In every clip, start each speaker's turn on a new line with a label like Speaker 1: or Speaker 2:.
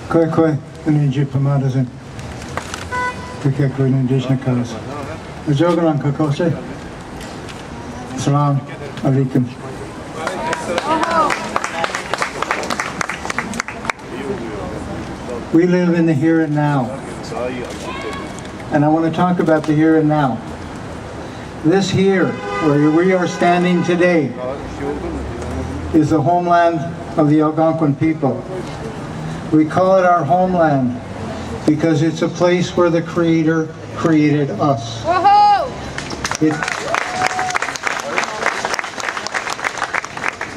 Speaker 1: Koi ninji pamadasin. Kikekoi indígena karas. Ajogaran kakose. Salam alaikum. We live in the here and now. And I want to talk about the here and now. This here, where we are standing today, is the homeland of the Algonquin people. We call it our homeland because it's a place where the Creator created us.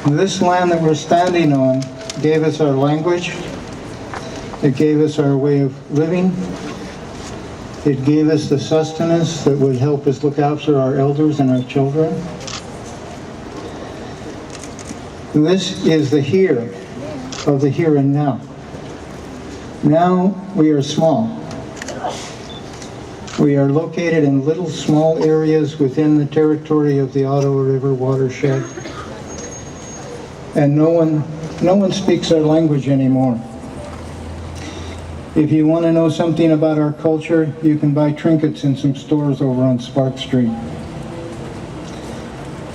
Speaker 1: This land that we're standing on gave us our language. It gave us our way of living. It gave us the sustenance that would help us look after our elders and our children. This is the here of the here and now. Now we are small. We are located in little small areas within the territory of the Ottawa River watershed. And no one speaks our language anymore. If you want to know something about our culture, you can buy trinkets in some stores over on Spark Street.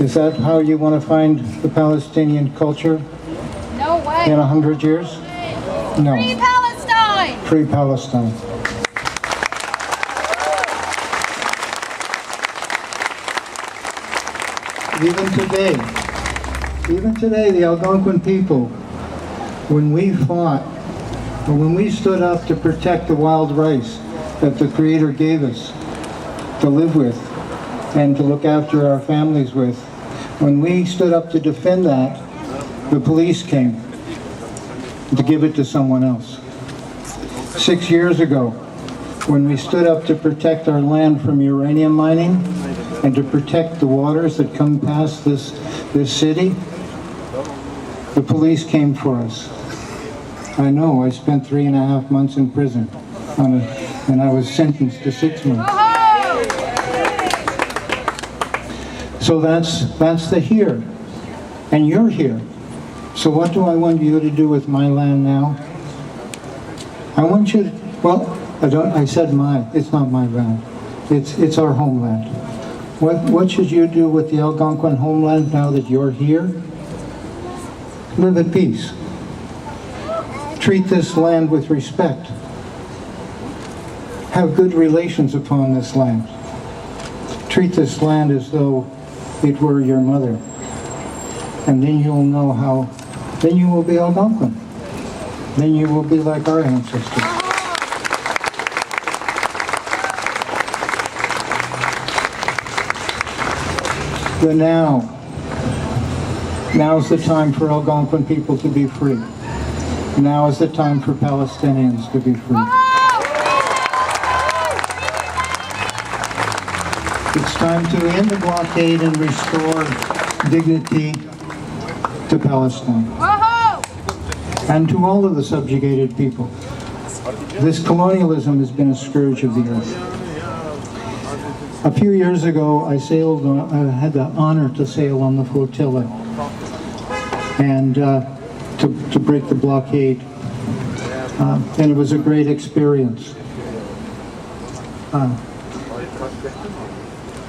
Speaker 1: Is that how you want to find the Palestinian culture?
Speaker 2: No way.
Speaker 1: In 100 years? No.
Speaker 2: Free Palestine!
Speaker 1: Free Palestine. Even today, the Algonquin people, when we fought, or when we stood up to protect the wild rice that the Creator gave us to live with and to look after our families with, when we stood up to defend that, the police came to give it to someone else. 6 years ago, when we stood up to protect our land from uranium mining and to protect the waters that come past this city, the police came for us. I know, I spent 3.5 months in prison and I was sentenced to 6 months. So that's the here, and you're here. So what do I want you to do with my land now? I want you to, I said my, it's not my land. It's our homeland. What should you do with the Algonquin homeland now that you're here? Live at peace. Treat this land with respect. Have good relations upon this land. Treat this land as though it were your mother. And then you'll know how, then you will be Algonquin. Then you will be like our ancestors. The now. Now's the time for Algonquin people to be free. Now is the time for Palestinians to be free. It's time to end the blockade and restore dignity to Palestine and to all of the subjugated people. This colonialism has been a scourge of the earth. A few years ago, I had the honor to sail on the flotilla and to break the blockade, and it was a great experience.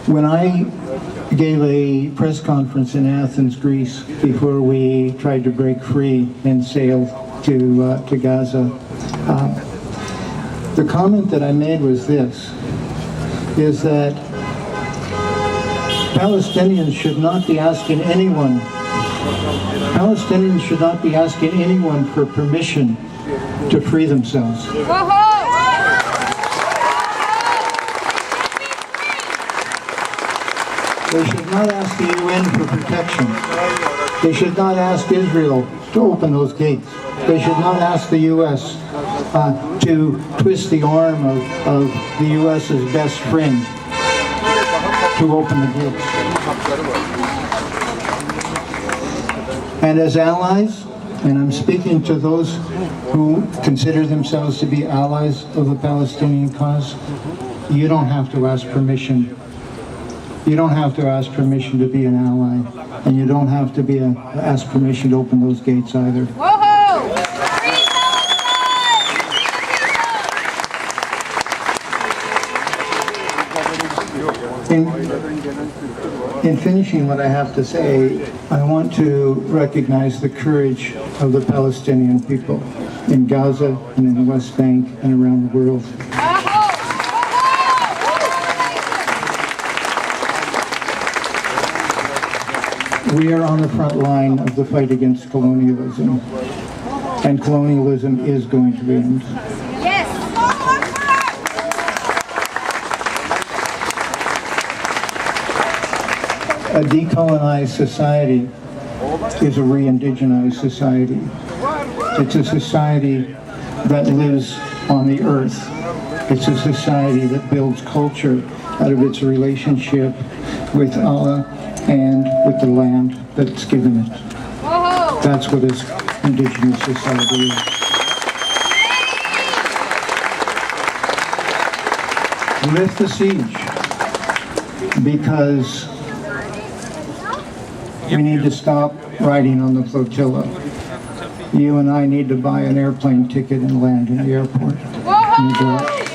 Speaker 1: When I gave a press conference in Athens, Greece, before we tried to break free and sail to Gaza, the comment that I made was this, is that Palestinians should not be asking anyone for permission to free themselves. They should not ask the UN for protection. They should not ask Israel to open those gates. They should not ask the US to twist the arm of the US's best friend to open the gates. And as allies, and I'm speaking to those who consider themselves to be allies of the Palestinian cause, you don't have to ask permission. You don't have to ask permission to be an ally, and you don't have to ask permission to open those gates either.
Speaker 2: Whoa! Free Palestine!
Speaker 1: In finishing what I have to say, I want to recognize the courage of the Palestinian people in Gaza and in the West Bank and around the world. We are on the front line of the fight against colonialism, and colonialism is going to end.
Speaker 2: Yes.
Speaker 1: A decolonized society is a re-indigenized society. It's a society that lives on the earth. It's a society that builds culture out of its relationship with Allah and with the land that's given it.
Speaker 2: Whoa.
Speaker 1: That's what this indigenous society is. Lift the siege, because we need to stop riding on the flotilla. You and I need to buy an airplane ticket and land in the airport.
Speaker 2: Whoa.